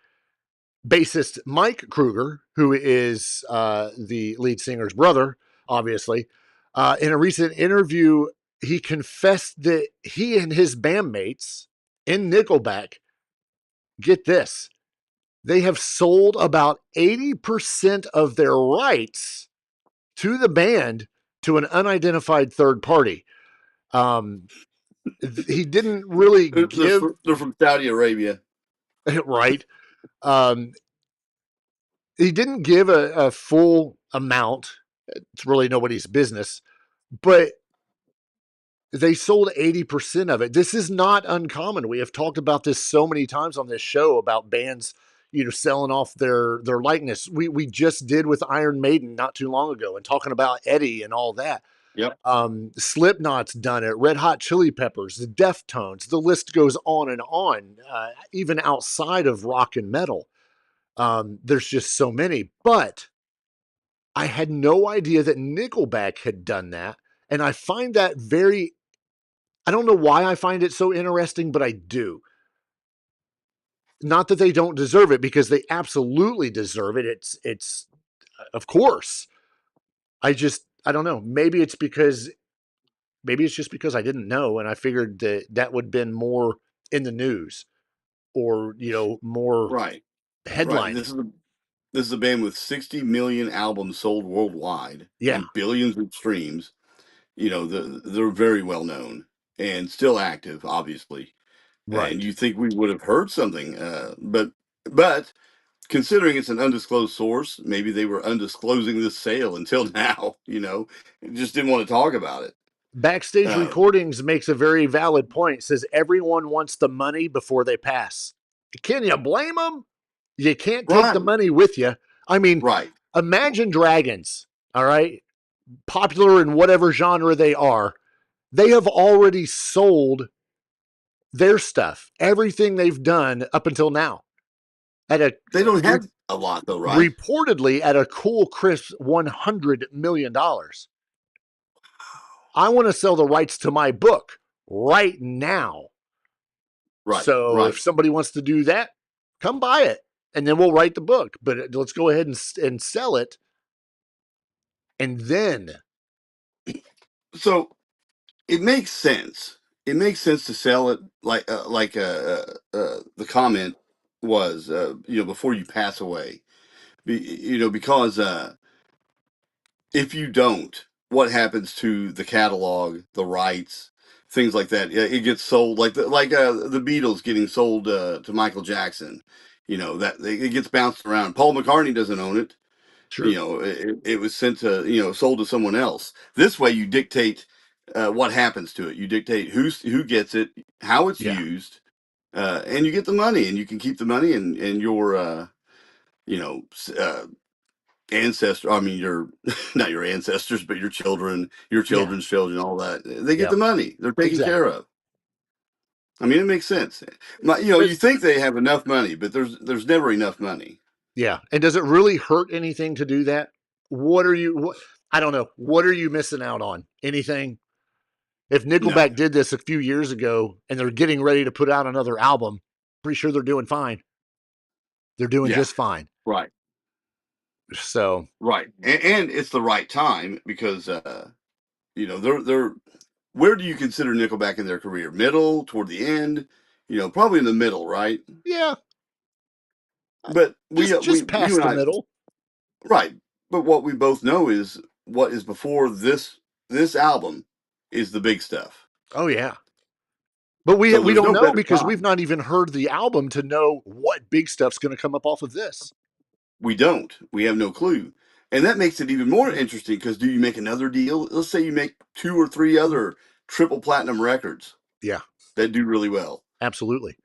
bassist Mike Krüger, who is the lead singer's brother, obviously. In a recent interview, he confessed that he and his bandmates in Nickelback, get this, they have sold about 80% of their rights to the band to an unidentified third party. He didn't really give. They're from Saudi Arabia, right? He didn't give a full amount. It's really nobody's business, but they sold 80% of it. This is not uncommon. We have talked about this so many times on this show about bands, selling off their likeness. We just did with Iron Maiden not too long ago, and talking about Eddie and all that. Yep. Slipknot's done it. Red Hot Chili Peppers, the Deftones. The list goes on and on. Even outside of rock and metal, there's just so many. But I had no idea that Nickelback had done that, and I find that very. I don't know why I find it so interesting, but I do. Not that they don't deserve it, because they absolutely deserve it. It's of course. I don't know. Maybe it's just because I didn't know, and I figured that would have been more in the news, or more headline. Right. This is a band with 60 million albums sold worldwide, and billions of streams. They're very well known and still active, obviously. Right. And you think we would have heard something, but considering it's an undisclosed source, maybe they were undisclosing this sale until now. Just didn't want to talk about it. Backstage Recordings makes a very valid point. It says everyone wants the money before they pass. Can you blame them? You can't take the money with you. I mean, Imagine Dragons, all right? Popular in whatever genre they are. They have already sold their stuff, everything they've done up until now. They don't have a lot, though, right? Reportedly at a cool, crisp $100 million. I want to sell the rights to my book right now. Right. So if somebody wants to do that, come buy it, and then we'll write the book. But let's go ahead and sell it. And then. So it makes sense. It makes sense to sell it like the comment was, before you pass away, because if you don't, what happens to the catalog, the rights, things like that? It gets sold like the Beatles getting sold to Michael Jackson. That it gets bounced around. Paul McCartney doesn't own it. Sure. It was sent to sold to someone else. This way, you dictate what happens to it. You dictate who gets it, how it's used, and you get the money, and you can keep the money, and your ancestor. I mean, your not your ancestors, but your children, your children's children, all that. They get the money. They're taken care of. I mean, it makes sense. You think they have enough money, but there's never enough money. Yeah. And does it really hurt anything to do that? I don't know. What are you missing out on? Anything? If Nickelback did this a few years ago and they're getting ready to put out another album, pretty sure they're doing fine. They're doing just fine. Right. So right, and it's the right time because they're where do you consider Nickelback in their career? Middle, toward the end? Probably in the middle, right? Yeah. But just past you and the I, middle. right? But what we both know is what is before this album is the big stuff. Oh yeah. But we don't no know because time. we've not even heard the album to know what big stuff's going to come up off of this. We don't. We have no clue. And that makes it even more interesting because do you make another deal? Let's say you make 2 or 3 other triple platinum records. Yeah. That do really well. Absolutely.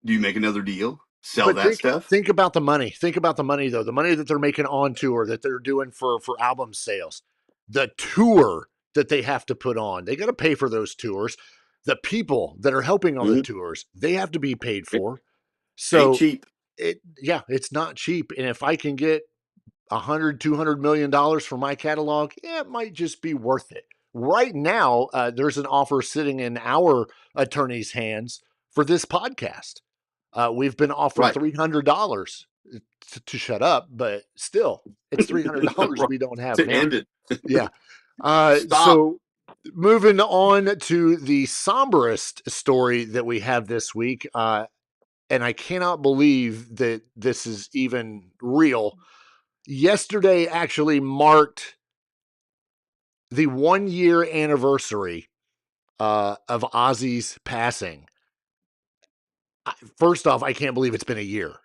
Do you make another deal? Sell that stuff? Think about the money. Think about the money, though. The money that they're making on tour, that they're doing for album sales. The tour that they have to put on. They got to pay for those tours. The people that are helping on the tours, they have to be paid for. So ain't cheap. It's not cheap. And if I can get $100-200 million for my catalog, it might just be worth it. Right now, there's an offer sitting in our attorney's hands for this podcast. We've been offered $300 to shut up, but still, it's $300 we don't have to now. end it. Yeah. So moving on to the somberest story that we have this week, and I cannot believe that this is even real. Yesterday actually marked the 1-year anniversary of Ozzy's passing. First off, I can't believe it's been a year.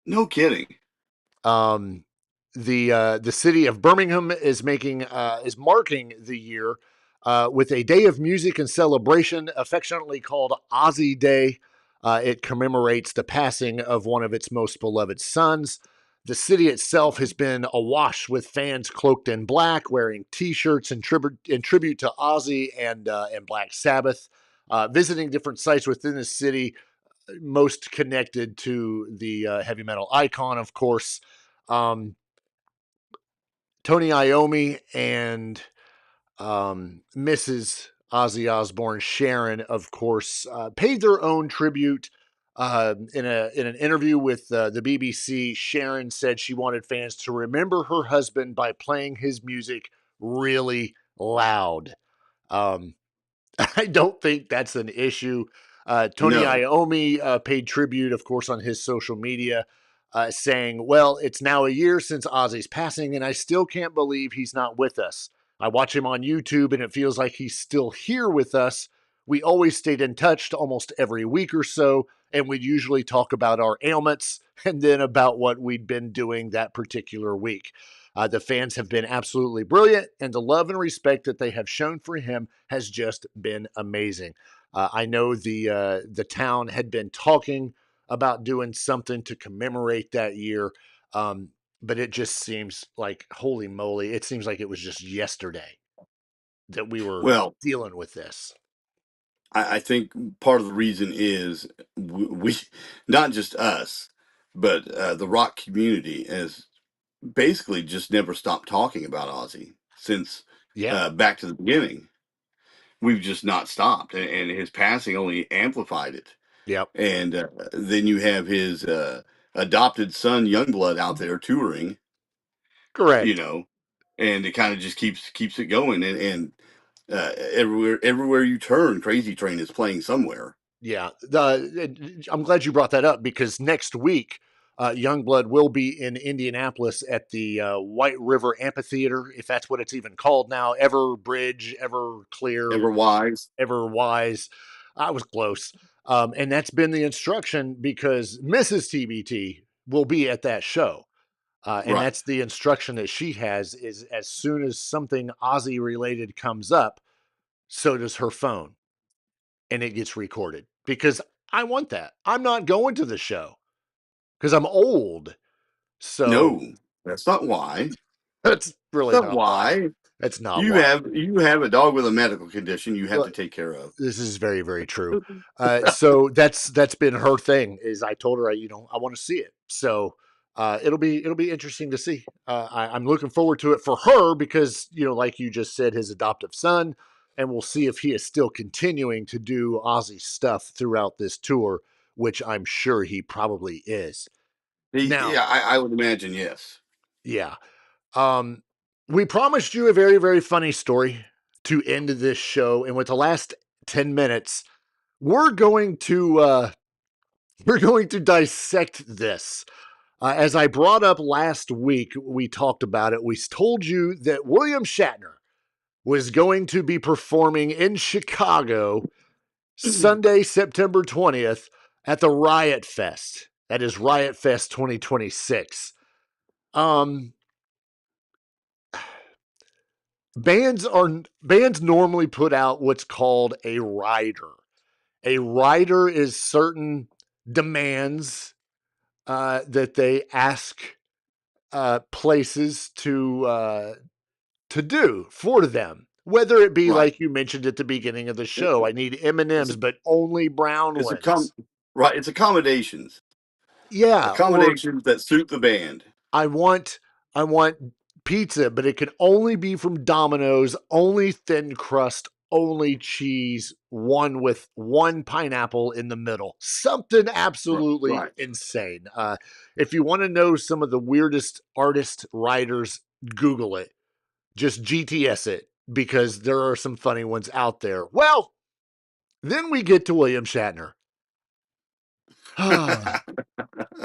No kidding. The city of Birmingham is marking the year with a day of music and celebration, affectionately called Ozzy Day. It commemorates the passing of one of its most beloved sons. The city itself has been awash with fans cloaked in black, wearing T-shirts in tribute to Ozzy and Black Sabbath, visiting different sites within the city, most connected to the heavy metal icon, of course. Tony Iommi and Mrs. Ozzy Osbourne, Sharon, of course, paid their own tribute. In an interview with the BBC, Sharon said she wanted fans to remember her husband by playing his music really loud. I don't think that's an issue. Tony Iommi paid tribute, of course, on his social media, saying, "Well, it's now a year since Ozzy's passing, and I still can't believe he's not with us. I watch him on YouTube, and it feels like he's still here with us. We always stayed in touch almost every week or so, and we'd usually talk about our ailments and then about what we'd been doing that particular week. The fans have been absolutely brilliant, and the love and respect that they have shown for him has just been amazing." I know the town had been talking about doing something to commemorate that year, but it just seems like, holy moly, it seems like it was just yesterday that we were dealing with this. I think part of the reason is we not just us, but the rock community has basically just never stopped talking about Ozzy since back to the beginning. We've just not stopped, and his passing only amplified it. Yep. And then you have his adopted son, Youngblood, out there touring. Correct. And it kind of just keeps it going, and everywhere you turn, Crazy Train is playing somewhere. Yeah, I'm glad you brought that up because next week, Youngblood will be in Indianapolis at the White River Amphitheater, if that's what it's even called now. Everbridge, Everclear, Everwise. I was close. And that's been the instruction because Mrs. TBT will be at that show. And that's the instruction that she has is as soon as something Ozzy related comes up, so does her phone. And it gets recorded because I want that. I'm not going to the show because I'm old. So no, that's not why. That's really not why. That's not why. You have a dog with a medical condition you have to take care of. This is very, very true. So that's been her thing is I told her, I want to see it. So it'll be interesting to see. I'm looking forward to it for her because, like you just said, his adoptive son, and we'll see if he is still continuing to do Ozzy stuff throughout this tour, which I'm sure he probably is. I would imagine, yes. Yeah. We promised you a very, very funny story to end this show, and with the last 10 minutes, we're going to dissect this. As I brought up last week, we talked about it. We told you that William Shatner was going to be performing in Chicago Sunday, September 20th at the Riot Fest. That is Riot Fest 2026. Bands normally put out what's called a rider. A rider is certain demands that they ask places to do for them. Whether it be like you mentioned at the beginning of the show, I need M&Ms, but only brown ones. It's accommodations. Yeah, accommodations that suit the band. I want pizza, but it can only be from Domino's, only thin crust, only cheese, one with one pineapple in the middle. Something absolutely insane. If you want to know some of the weirdest artist writers, Google it. Just GTS it, because there are some funny ones out there. Well, then we get to William Shatner.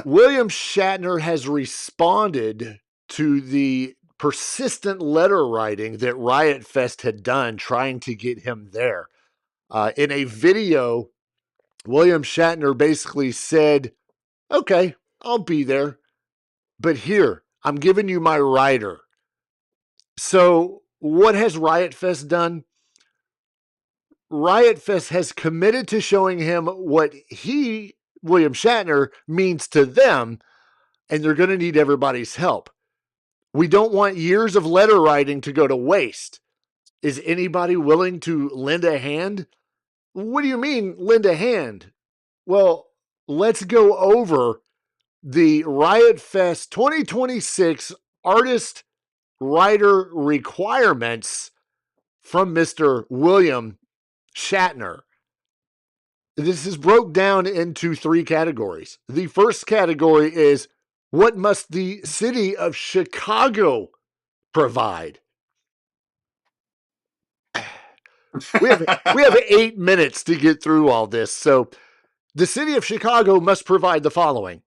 William Shatner has responded to the persistent letter writing that Riot Fest had done trying to get him there. In a video, William Shatner basically said, okay, I'll be there, but here, I'm giving you my rider. So what has Riot Fest done? Riot Fest has committed to showing him what he, William Shatner, means to them, and they're going to need everybody's help. We don't want years of letter writing to go to waste. Is anybody willing to lend a hand? What do you mean, lend a hand? Well, let's go over the Riot Fest 2026 artist writer requirements from Mr. William Shatner. This is broke down into 3 categories. The first category is, what must the city of Chicago provide? We have 8 minutes to get through all this. So the city of Chicago must provide the following.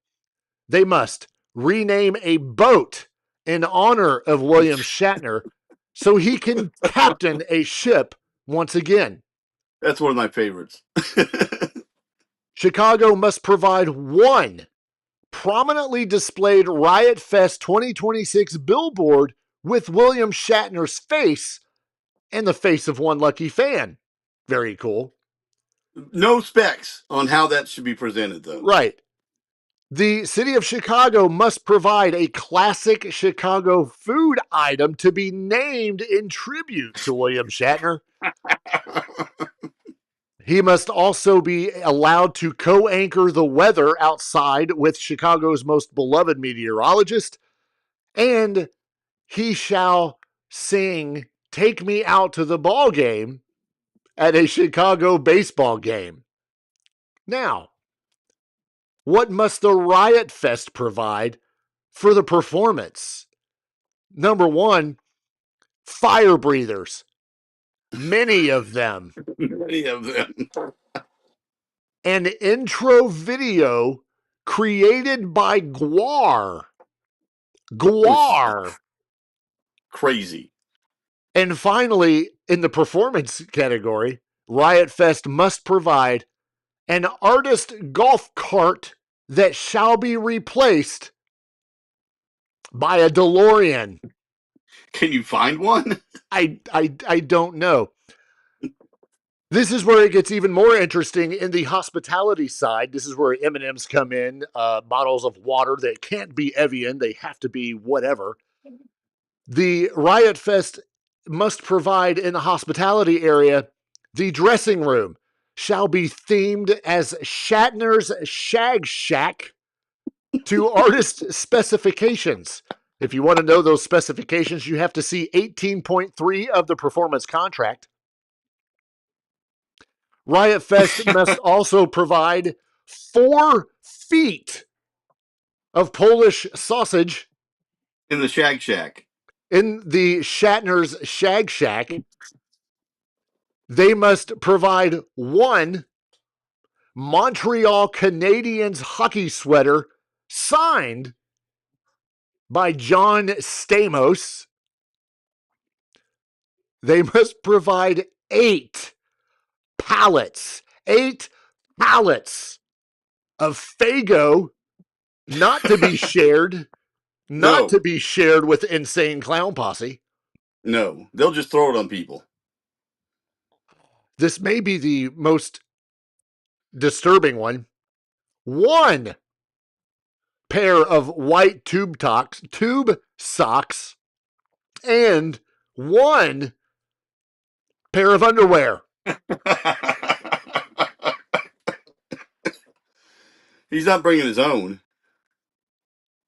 They must rename a boat in honor of William Shatner so he can captain a ship once again. That's one of my favorites. Chicago must provide one prominently displayed Riot Fest 2026 billboard with William Shatner's face and the face of one lucky fan. Very cool. No specs on how that should be presented, though. Right. The city of Chicago must provide a classic Chicago food item to be named in tribute to William Shatner. He must also be allowed to co-anchor the weather outside with Chicago's most beloved meteorologist, and he shall sing "Take Me Out to the Ball Game" at a Chicago baseball game. Now, what must the Riot Fest provide for the performance? Number 1, fire breathers. Many of them. Many of them. An intro video created by Guar. Crazy. And finally, in the performance category, Riot Fest must provide an artist golf cart that shall be replaced by a DeLorean. Can you find one? I don't know. This is where it gets even more interesting in the hospitality side. This is where M&Ms come in, bottles of water that can't be Evian. They have to be whatever. The Riot Fest must provide in the hospitality area, the dressing room shall be themed as Shatner's Shag Shack to artist specifications. If you want to know those specifications, you have to see 18.3 of the performance contract. Riot Fest must also provide 4 feet of Polish sausage in the Shag Shack. In the Shatner's Shag Shack. They must provide 1 Montreal Canadiens hockey sweater signed by John Stamos. They must provide 8 pallets of Faygo, not to be shared, not to be shared with Insane Clown Posse. No, they'll just throw it on people. This may be the most disturbing one. 1 pair of white tube socks, and 1 pair of underwear. He's not bringing his own.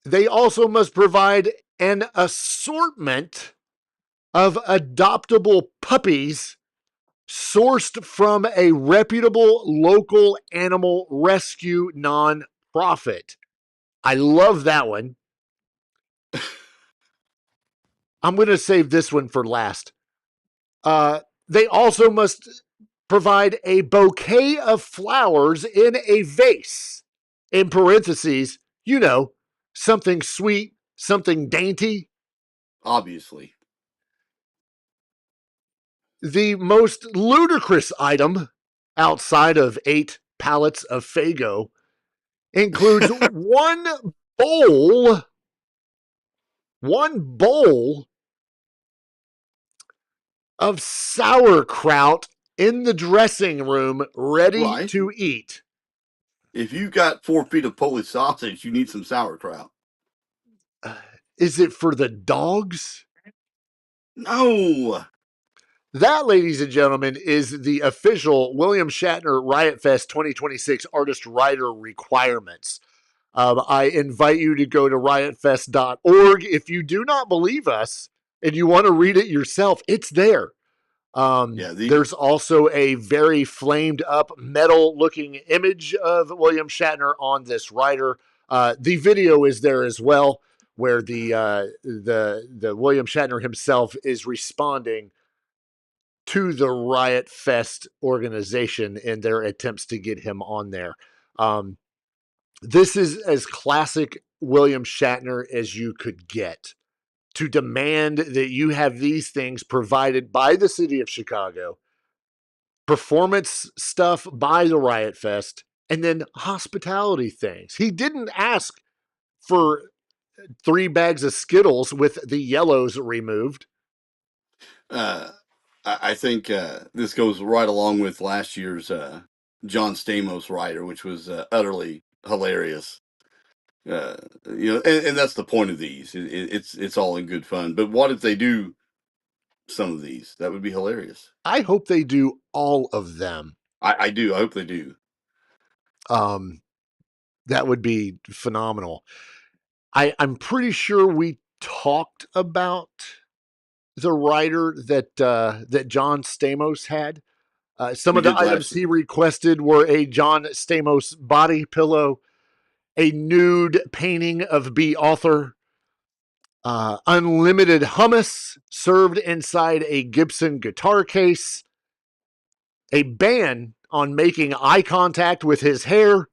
They also must provide an assortment of adoptable puppies sourced from a reputable local animal rescue nonprofit. I love that one. I'm going to save this one for last. They also must provide a bouquet of flowers in a vase. In parentheses, something sweet, something dainty. Obviously. The most ludicrous item outside of 8 pallets of Faygo includes 1 bowl of sauerkraut in the dressing room ready to eat. If you got 4 feet of Polish sausage, you need some sauerkraut. Is it for the dogs? No. That, ladies and gentlemen, is the official William Shatner Riot Fest 2026 artist writer requirements. I invite you to go to riotfest.org. If you do not believe us and you want to read it yourself, it's there. There's also a very flamed up metal looking image of William Shatner on this writer. The video is there as well, where the William Shatner himself is responding to the Riot Fest organization in their attempts to get him on there. This is as classic William Shatner as you could get, to demand that you have these things provided by the city of Chicago, performance stuff by the Riot Fest, and then hospitality things. He didn't ask for 3 bags of Skittles with the yellows removed. I think this goes right along with last year's John Stamos rider, which was utterly hilarious. And that's the point of these. It's all in good fun. But what if they do some of these? That would be hilarious. I hope they do all of them. I do. I hope they do. That would be phenomenal. I'm pretty sure we talked about the rider that John Stamos had. Some of the items he requested were a John Stamos body pillow, a nude painting of B. Author, unlimited hummus served inside a Gibson guitar case, a ban on making eye contact with his hair.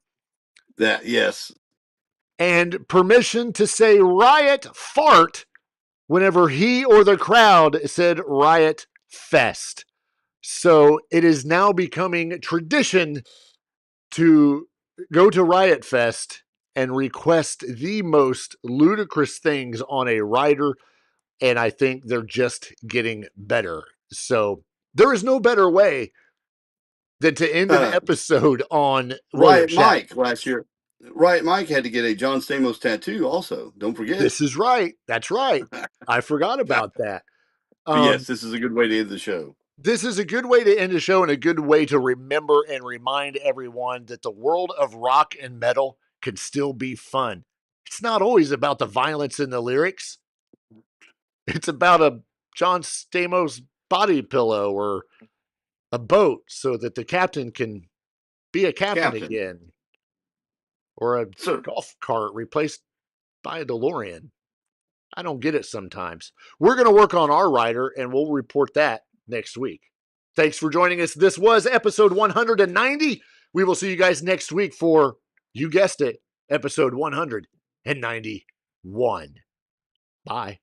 Yes. And permission to say riot fart whenever he or the crowd said Riot Fest. So it is now becoming tradition to go to Riot Fest and request the most ludicrous things on a rider, and I think they're just getting better. So there is no better way than to end an episode on Riot Mike last year. Riot Mike had to get a John Stamos tattoo also. Don't forget. This is right. That's right. I forgot about that. Yes, this is a good way to end the show. This is a good way to end the show and a good way to remember and remind everyone that the world of rock and metal can still be fun. It's not always about the violence in the lyrics. It's about a John Stamos body pillow or a boat so that the captain can be a captain again. or a golf cart replaced by a DeLorean. I don't get it sometimes. We're going to work on our rider, and we'll report that next week. Thanks for joining us. This was episode 190. We will see you guys next week for, you guessed it, episode 191. Bye.